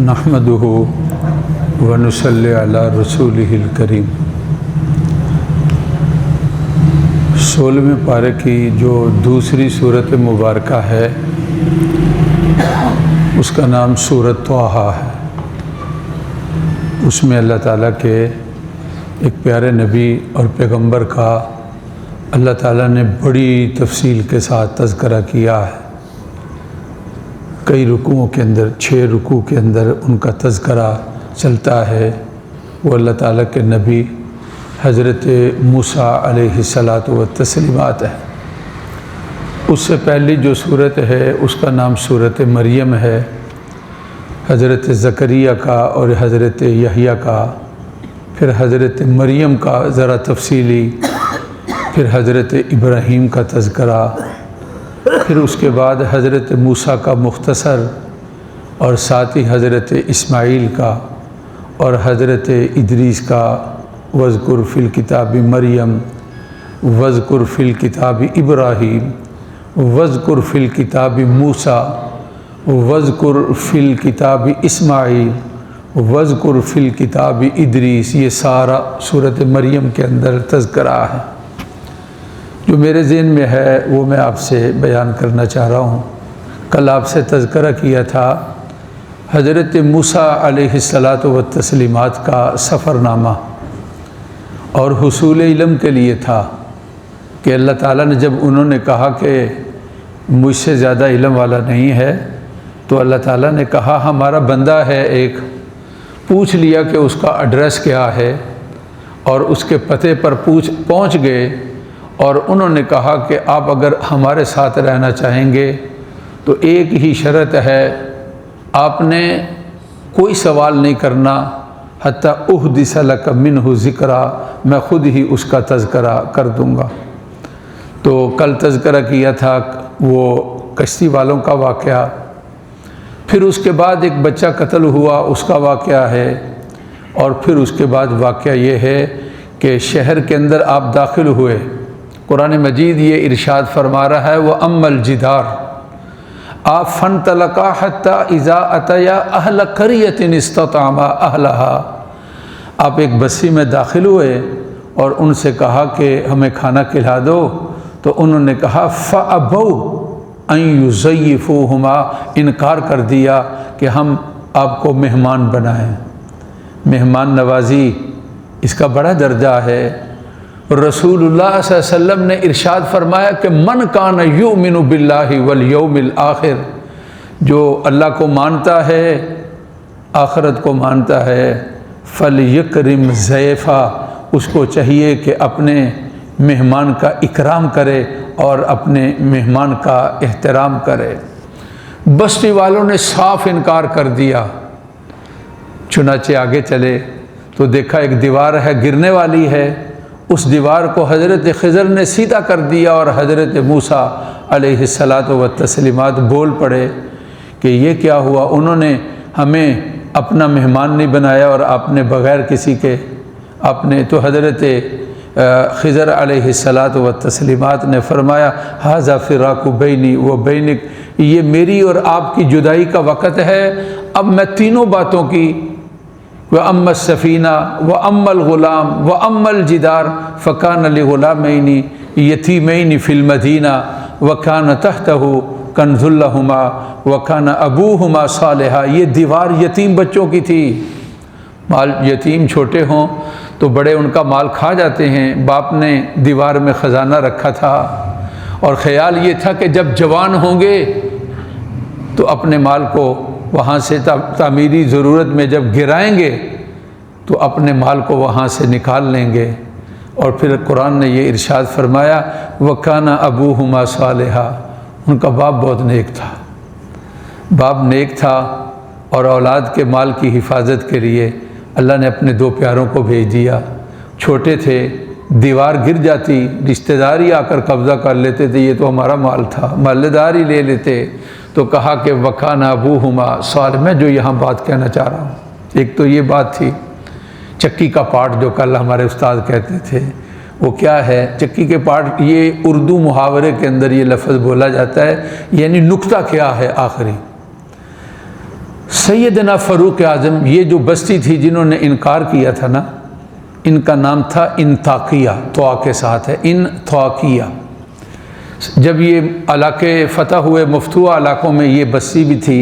نحمدہ ونصلی علی رسولہ الکریم۔ 16ویں پارے کی جو دوسری صورت مبارکہ ہے اس کا نام سورۃ طٰہٰ ہے۔ اس میں اللہ تعالیٰ کے ایک پیارے نبی اور پیغمبر کا اللہ تعالیٰ نے بڑی تفصیل کے ساتھ تذکرہ کیا ہے۔ کئی رکوعوں کے اندر 6 رکوع کے اندر ان کا تذکرہ چلتا ہے۔ وہ اللہ تعالیٰ کے نبی حضرت موسیٰ علیہ الصلاۃ والتسلیمات ہے۔ اس سے پہلی جو صورت ہے اس کا نام سورۃ مریم ہے، حضرت زکریا کا اور حضرت یحییٰ کا، پھر حضرت مریم کا ذرا تفصیلی، پھر حضرت ابراہیم کا تذکرہ، پھر اس کے بعد حضرت موسیٰ کا مختصر، اور ساتھ ہی حضرت اسماعیل کا اور حضرت ادریس کا، وَاذْكُرْ فِي الْكِتَابِ مریم، وَاذْكُرْ فِي الْكِتَابِ ابراہیم، وَاذْكُرْ فِي الْكِتَابِ موسیٰ، وَاذْكُرْ فِي الْكِتَابِ اسماعیل، وَاذْكُرْ فِي الْكِتَابِ ادریس۔ یہ سارا سورۃ مریم کے اندر تذکرہ ہے۔ جو میرے ذہن میں ہے وہ میں آپ سے بیان کرنا چاہ رہا ہوں۔ کل آپ سے تذکرہ کیا تھا حضرت موسیٰ علیہ الصلاۃ والتسلیمات کا سفر نامہ، اور حصول علم کے لیے تھا کہ اللہ تعالیٰ نے جب انہوں نے کہا کہ مجھ سے زیادہ علم والا نہیں ہے، تو اللہ تعالیٰ نے کہا ہمارا بندہ ہے ایک، پوچھ لیا کہ اس کا ایڈریس کیا ہے، اور اس کے پتے پر پہنچ گئے، اور انہوں نے کہا کہ آپ اگر ہمارے ساتھ رہنا چاہیں گے تو ایک ہی شرط ہے، آپ نے کوئی سوال نہیں کرنا حتیٰ احدث لک منہ ذکرا، میں خود ہی اس کا تذکرہ کر دوں گا۔ تو کل تذکرہ کیا تھا وہ کشتی والوں کا واقعہ، پھر اس کے بعد ایک بچہ قتل ہوا اس کا واقعہ ہے، اور پھر اس کے بعد واقعہ یہ ہے کہ شہر کے اندر آپ داخل ہوئے۔ قرآن مجید یہ ارشاد فرما رہا ہے وَأَمَّا الْجِدَارُ، آپ فَانْطَلَقَا حَتَّى إِذَا أَتَيَا أَهْلَ قَرْيَةٍ اسْتَطْعَمَا أَهْلَهَا، آپ ایک بستی میں داخل ہوئے اور ان سے کہا کہ ہمیں کھانا کھلا دو، تو انہوں نے کہا فَأَبَوْا أَن يُضَيِّفُوهُمَا، انکار کر دیا کہ ہم آپ کو مہمان بنائیں۔ مہمان نوازی اس کا بڑا درجہ ہے۔ رسول اللہ صلی اللہ علیہ وسلم نے ارشاد فرمایا کہ من کان یؤمن باللہ والیوم الآخر، جو اللہ کو مانتا ہے، آخرت کو مانتا ہے، فلیکرم ضیفہ، اس کو چاہیے کہ اپنے مہمان کا اکرام کرے اور اپنے مہمان کا احترام کرے۔ بستی والوں نے صاف انکار کر دیا۔ چنانچہ آگے چلے تو دیکھا ایک دیوار ہے گرنے والی ہے، اس دیوار کو حضرت خضر نے سیدھا کر دیا، اور حضرت موسیٰ علیہ الصلاۃ والتسلیمات بول پڑے کہ یہ کیا ہوا، انہوں نے ہمیں اپنا مہمان نہیں بنایا اور آپ نے بغیر کسی کے اپنے، تو حضرت خضر علیہ الصلاۃ والتسلیمات نے فرمایا ھذا فراق بینی و بینک، یہ میری اور آپ کی جدائی کا وقت ہے، اب میں تینوں باتوں کی، وَأَمَّا السَّفِينَةُ وَأَمَّا الْغُلَامُ وَأَمَّا الْجِدَارُ فَكَانَ لِغُلَامَيْنِ يَتِيمَيْنِ فِي الْمَدِينَةِ وَكَانَ تَحْتَهُ كَنْزٌ لَهُمَا وَكَانَ أَبُوهُمَا صَالِحًا۔ یہ دیوار یتیم بچوں کی تھی۔ مال یتیم چھوٹے ہوں تو بڑے ان کا مال کھا جاتے ہیں، باپ نے دیوار میں خزانہ رکھا تھا، اور خیال یہ تھا کہ جب جوان ہوں گے تو اپنے مال کو وہاں سے تعمیری ضرورت میں جب گرائیں گے تو اپنے مال کو وہاں سے نکال لیں گے۔ اور پھر قرآن نے یہ ارشاد فرمایا وَكَانَ أَبُوهُمَا صَالِحًا، ان کا باپ بہت نیک تھا، باپ نیک تھا، اور اولاد کے مال کی حفاظت کے لیے اللہ نے اپنے 2 پیاروں کو بھیج دیا۔ چھوٹے تھے، دیوار گر جاتی، رشتہ دار ہی آ کر قبضہ کر لیتے تھے، یہ تو ہمارا مال تھا، محلہ دار ہی لے لیتے، تو کہا کہ وَكَانَ أَبُوهُمَا صَالِحًا۔ میں جو یہاں بات کہنا چاہ رہا ہوں، ایک تو یہ بات تھی چکی کا پارٹ جو کل ہمارے استاد کہتے تھے، وہ کیا ہے چکی کے پارٹ، یہ اردو محاورے کے اندر یہ لفظ بولا جاتا ہے، یعنی نکتہ کیا ہے آخری۔ سیدنا فاروق اعظم، یہ جو بستی تھی جنہوں نے انکار کیا تھا نا، ان کا نام تھا انطاکیہ، طوا کے ساتھ ہے، انطاکیہ۔ جب یہ علاقے فتح ہوئے، مفتوح علاقوں میں یہ بستی بھی تھی،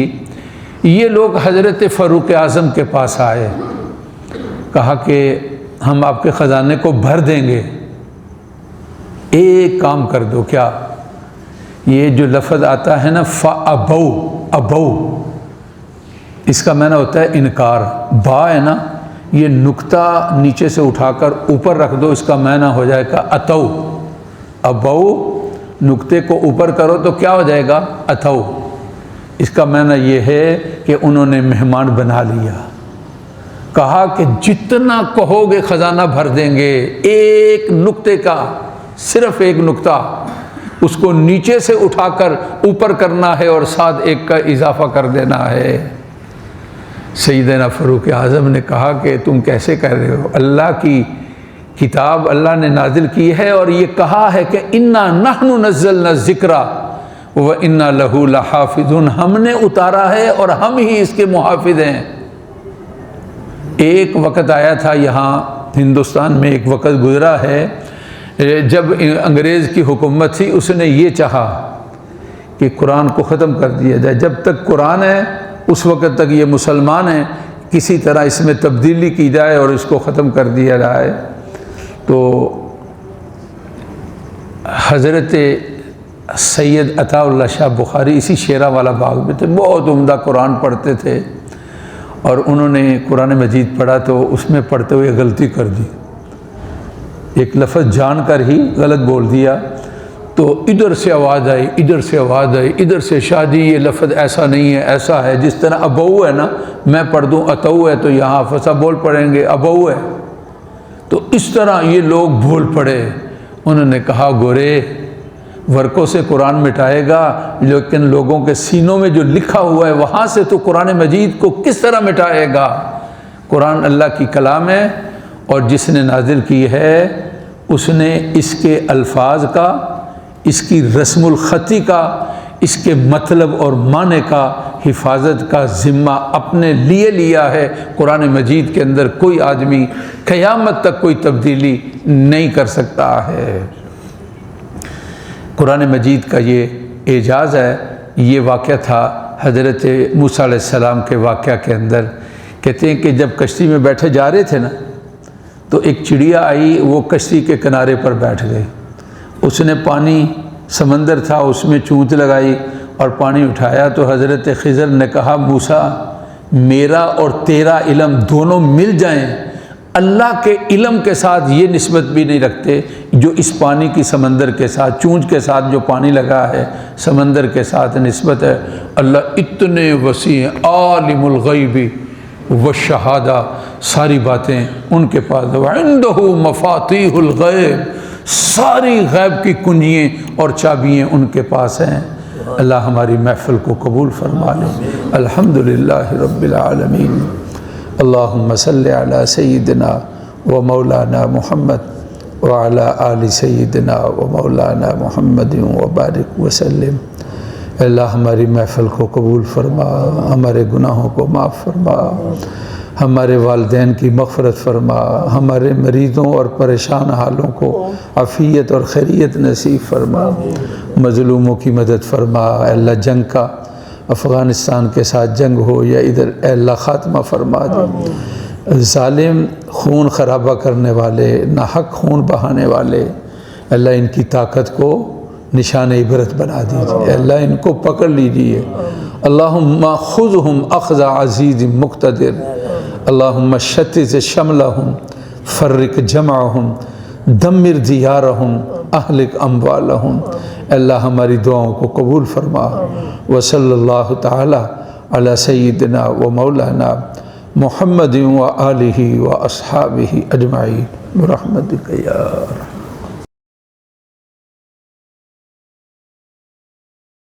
یہ لوگ حضرت فاروق اعظم کے پاس آئے، کہا کہ ہم آپ کے خزانے کو بھر دیں گے، ایک کام کر دو۔ کیا؟ یہ جو لفظ آتا ہے نا فَأَبَوْا، ابو، اس کا معنی ہوتا ہے انکار۔ با ہے نا، یہ نقطہ نیچے سے اٹھا کر اوپر رکھ دو، اس کا معنی ہو جائے گا اتو۔ ابو، نقطے کو اوپر کرو تو کیا ہو جائے گا؟ اتو۔ اس کا معنی یہ ہے کہ انہوں نے مہمان بنا لیا، کہا کہ جتنا کہو گے خزانہ بھر دیں گے، ایک نقطے کا، صرف ایک نقطہ، اس کو نیچے سے اٹھا کر اوپر کرنا ہے اور ساتھ ایک کا اضافہ کر دینا ہے۔ سیدنا فاروق اعظم نے کہا کہ تم کیسے کہہ رہے ہو؟ اللہ کی کتاب اللہ نے نازل کی ہے اور یہ کہا ہے کہ انا نحن نزلنا الذکر وانا لہ لحافظون، ہم نے اتارا ہے اور ہم ہی اس کے محافظ ہیں۔ ایک وقت آیا تھا یہاں ہندوستان میں، ایک وقت گزرا ہے جب انگریز کی حکومت تھی، اس نے یہ چاہا کہ قرآن کو ختم کر دیا جائے، جب تک قرآن ہے اس وقت تک یہ مسلمان ہیں، کسی طرح اس میں تبدیلی کی جائے اور اس کو ختم کر دیا جائے۔ تو حضرت سید عطا اللہ شاہ بخاری اسی شیرہ والا باغ میں تھے، بہت عمدہ قرآن پڑھتے تھے، اور انہوں نے قرآن مجید پڑھا تو اس میں پڑھتے ہوئے غلطی کر دی، ایک لفظ جان کر ہی غلط بول دیا، تو ادھر سے آواز آئی، ادھر سے آواز آئی، ادھر سے شاہ جی یہ لفظ ایسا نہیں ہے، ایسا ہے، جس طرح ابو ہے نا، میں پڑھ دوں اتو ہے تو یہاں فسا بول پڑھیں گے ابو ہے، تو اس طرح یہ لوگ بول پڑے۔ انہوں نے کہا گورے ورقوں سے قرآن مٹائے گا، لیکن لوگوں کے سینوں میں جو لکھا ہوا ہے وہاں سے تو قرآن مجید کو کس طرح مٹائے گا؟ قرآن اللہ کی کلام ہے، اور جس نے نازل کی ہے اس نے اس کے الفاظ کا، اس کی رسم الخطی کا، اس کے مطلب اور معنی کا حفاظت کا ذمہ اپنے لیے لیا ہے۔ قرآن مجید کے اندر کوئی آدمی قیامت تک کوئی تبدیلی نہیں کر سکتا ہے۔ قرآن مجید کا یہ اعجاز ہے۔ یہ واقعہ تھا حضرت موسیٰ علیہ السلام کے واقعہ کے اندر، کہتے ہیں کہ جب کشتی میں بیٹھے جا رہے تھے نا، تو ایک چڑیا آئی، وہ کشتی کے کنارے پر بیٹھ گئی، اس نے پانی، سمندر تھا، اس میں چونچ لگائی اور پانی اٹھایا، تو حضرت خضر نے کہا موسیٰ میرا اور تیرا علم دونوں مل جائیں، اللہ کے علم کے ساتھ یہ نسبت بھی نہیں رکھتے جو اس پانی کی سمندر کے ساتھ، چونچ کے ساتھ جو پانی لگا ہے سمندر کے ساتھ نسبت ہے۔ اللہ اتنے وسیع، عالم الغیب والشہادہ، ساری باتیں ان کے پاس، وعنده مفاتیح الغیب، ساری غیب کی کنجیاں اور چابیاں ان کے پاس ہیں۔ اللہ ہماری محفل کو قبول فرما لے۔ الحمدللہ رب العالمین۔ اللہم صلی علی سیدنا و مولانا محمد وعلی آل سیدنا و مولانا محمد وبارک وسلم۔ اللہ ہماری محفل کو قبول فرما، ہمارے گناہوں کو معاف فرما، ہمارے والدین کی مغفرت فرما، ہمارے مریضوں اور پریشان حالوں کو عافیت اور خیریت نصیب فرما، مظلوموں کی مدد فرما۔ اے اللہ جنگ کا، افغانستان کے ساتھ جنگ ہو یا ادھر، اے اللہ خاتمہ فرما دے۔ ظالم خون خرابہ کرنے والے، ناحق خون بہانے والے، اللہ ان کی طاقت کو نشان عبرت بنا دیجیے، اللہ ان کو پکڑ لیجیے۔ اللہم خذہم اخذ عزیز مقتدر، اللہم شتت شملہم فرق جمعہم دمر دیارہم اہلک اموالہم۔ اللہ ہماری دعاؤں کو قبول فرما۔ وصلی اللہ تعالی علی سیدنا و مولانا محمد و آلہ و اصحابہ اجمعین برحمتک یا ارحم۔